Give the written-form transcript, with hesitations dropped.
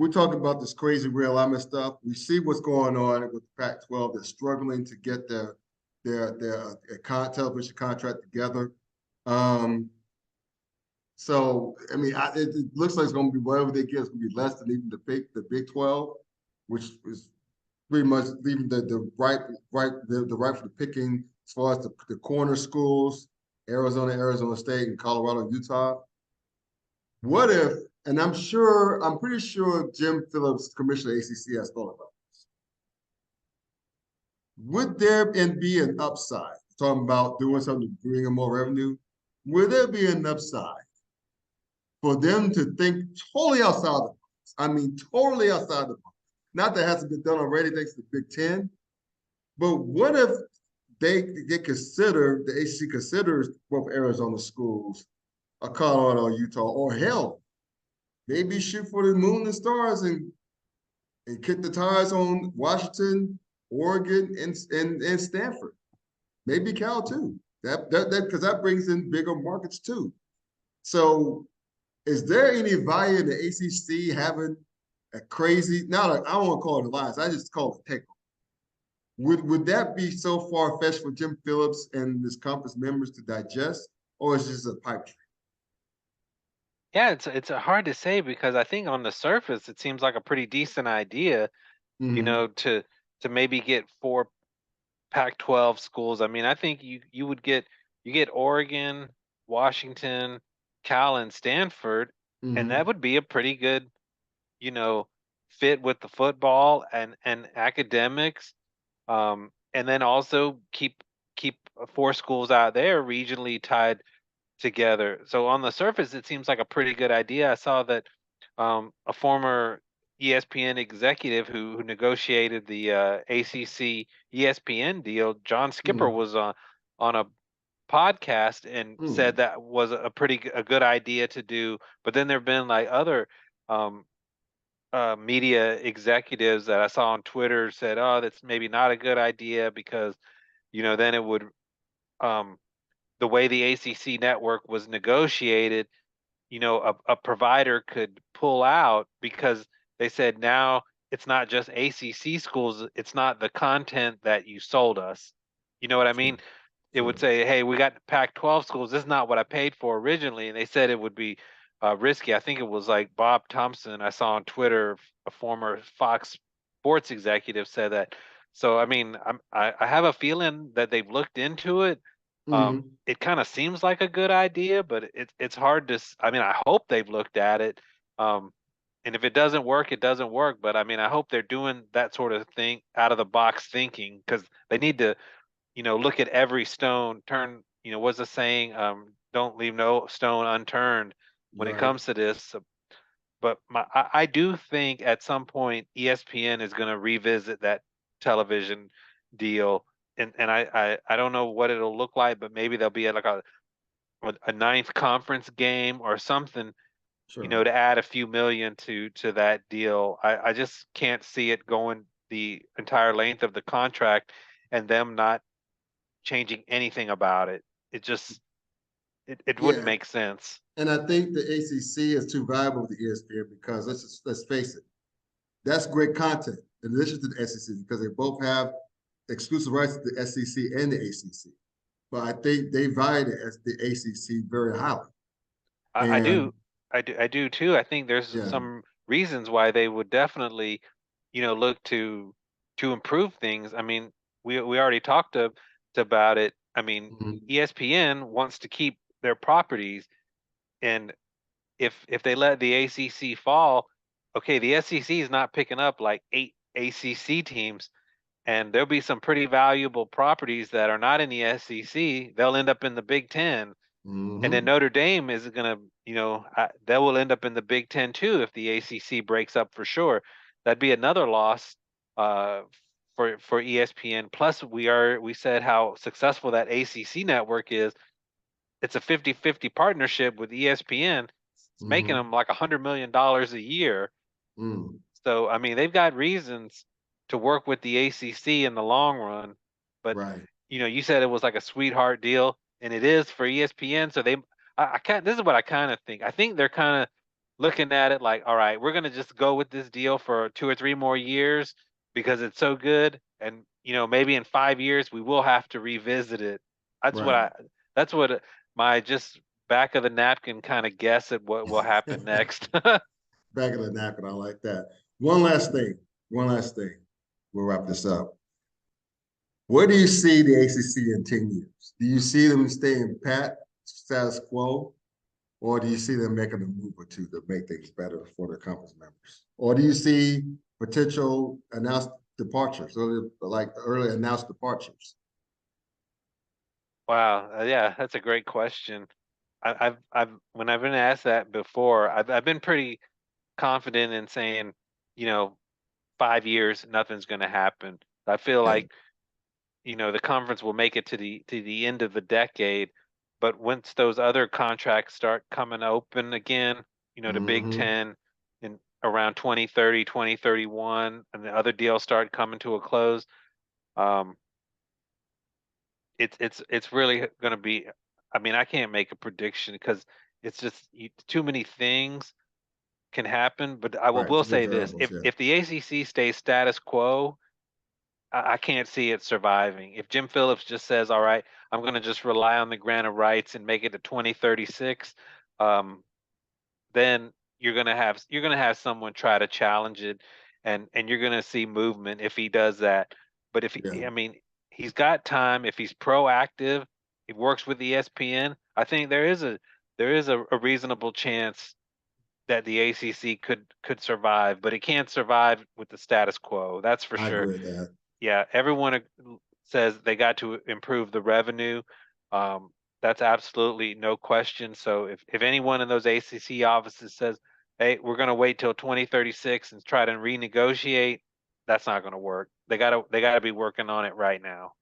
we're talking about this crazy realignment stuff. We see what's going on with the Pac-12. They're struggling to get their television contract together. Um, so I mean, it looks like it's going to be whatever they get. It's going to be less than even the Big 12, which is pretty much leaving the right for the picking as far as the corner schools, Arizona State, and Colorado, Utah. What if, and I'm pretty sure Jim Phillips, Commissioner of ACC, has thought about this. Would there be an upside? Talking about doing something to bring in more revenue. Would there be an upside for them to think totally outside the box? I mean, totally outside the box. Not that it hasn't been done already thanks to the Big Ten, but what if they consider, the ACC considers both Arizona schools, or Colorado, or Utah, or hell, maybe shoot for the moon and stars and kick the tires on Washington, Oregon, and Stanford. Maybe Cal too. Because that brings in bigger markets too. So is there any value in the ACC having a crazy, I don't want to call it alliance, I just call it takeover. Would that be so far-fetched for Jim Phillips and his conference members to digest, or is it just a pipe dream? Yeah, it's hard to say because I think on the surface it seems like a pretty decent idea, Mm-hmm. to maybe get four Pac-12 schools. I mean, I think you would get Oregon, Washington, Cal, and Stanford, and Mm-hmm. that would be a pretty good, you know, fit with the football and academics. And then also keep four schools out there regionally tied together. So on the surface, it seems like a pretty good idea. I saw that a former ESPN executive who negotiated the ACC ESPN deal, John Skipper, Mm-hmm. was on a podcast and said Mm-hmm. that was a good idea to do. But then there have been like other um, media executives that I saw on Twitter said, "Oh, that's maybe not a good idea because then it would." Um, the way the ACC network was negotiated, a provider could pull out because they said now it's not just ACC schools, it's not the content that you sold us. You know what I mean? Sure. It would Sure. say, hey, we got Pac-12 schools. This is not what I paid for originally. And they said it would be risky. I think it was like Bob Thompson, I saw on Twitter, a former Fox Sports executive said that. So, I mean, I have a feeling that they've looked into it. Mm-hmm. It kind of seems like a good idea, but it's hard to. I mean, I hope they've looked at it. Um, and if it doesn't work, it doesn't work. But I mean, I hope they're doing that sort of thing, out of the box thinking, because they need to, look at every stone, turn, what's the saying? Don't leave no stone unturned when it Right. comes to this. But I do think at some point ESPN is going to revisit that television deal, and I don't know what it'll look like, but maybe there'll be like a ninth conference game or something, Sure. to add a few million to that deal. I just can't see it going the entire length of the contract and them not changing anything about it. It just it wouldn't Yeah. make sense. And I think the ACC is too valuable to ESPN because let's face it, that's great content in addition to the SEC because they both have exclusive rights to the SEC and the ACC. But I think they value the ACC very highly. I And do, I do too. I think there's yeah, some reasons why they would definitely, look to improve things. I mean, we already talked about it. I mean, mhm, ESPN wants to keep their properties, and if they let the ACC fall, okay, the SEC is not picking up like 8 ACC teams, and there'll be some pretty valuable properties that are not in the SEC. They'll end up in the Big Ten, and then mhm, Notre Dame is going to, they will end up in the Big Ten too if the ACC breaks up for sure. That'd be another loss uh, for ESPN. Plus, we said how successful that ACC network is. It's a 50-50 partnership with ESPN. It's making mhm, them like $100 million a year. mhm. So I mean, they've got reasons to work with the ACC in the long run. But Right. you said it was like a sweetheart deal, and it is for ESPN. So I can't. This is what I kind of think. I think they're kind of looking at it like, all right, we're gonna just go with this deal for 2 or 3 more years because it's so good, and maybe in 5 years we will have to revisit it. That's what Right. I. That's what my just back of the napkin kind of guess at what will happen next. Back of the napkin, I like that. One last thing. One last thing. We'll wrap this up. Where do you see the ACC in 10 years? Do you see them staying pat, status quo, or do you see them making a move or two to make things better for their conference members? Or do you see potential announced departures, like early announced departures? Wow, yeah, that's a great question. I've when I've been asked that before, I've been pretty confident in saying, you know, 5 years, nothing's going to happen. I feel Yeah. like the conference will make it to the end of the decade, but once those other contracts start coming open again, the Big Mm-hmm. Ten in around 2030, 2031, and the other deals start coming to a close, um, it's really going to be. I mean, I can't make a prediction because it's just too many things can happen. But I will, Right. will Too many say this: variables. if Yeah. if the ACC stays status quo, I can't see it surviving. If Jim Phillips just says, "All right, I'm going to just rely on the grant of rights and make it to 2036," um, then you're gonna have someone try to challenge it, and you're gonna see movement if he does that. But if Yeah. I mean, he's got time. If he's proactive, he works with ESPN. I think there is a reasonable chance that the ACC could survive, but it can't survive with the status quo. That's for I sure. agree with that. Yeah, everyone says they got to improve the revenue. Um, that's absolutely no question. So if anyone in those ACC offices says, "Hey, we're going to wait till 2036 and try to renegotiate," that's not going to work. They gotta be working on it right now.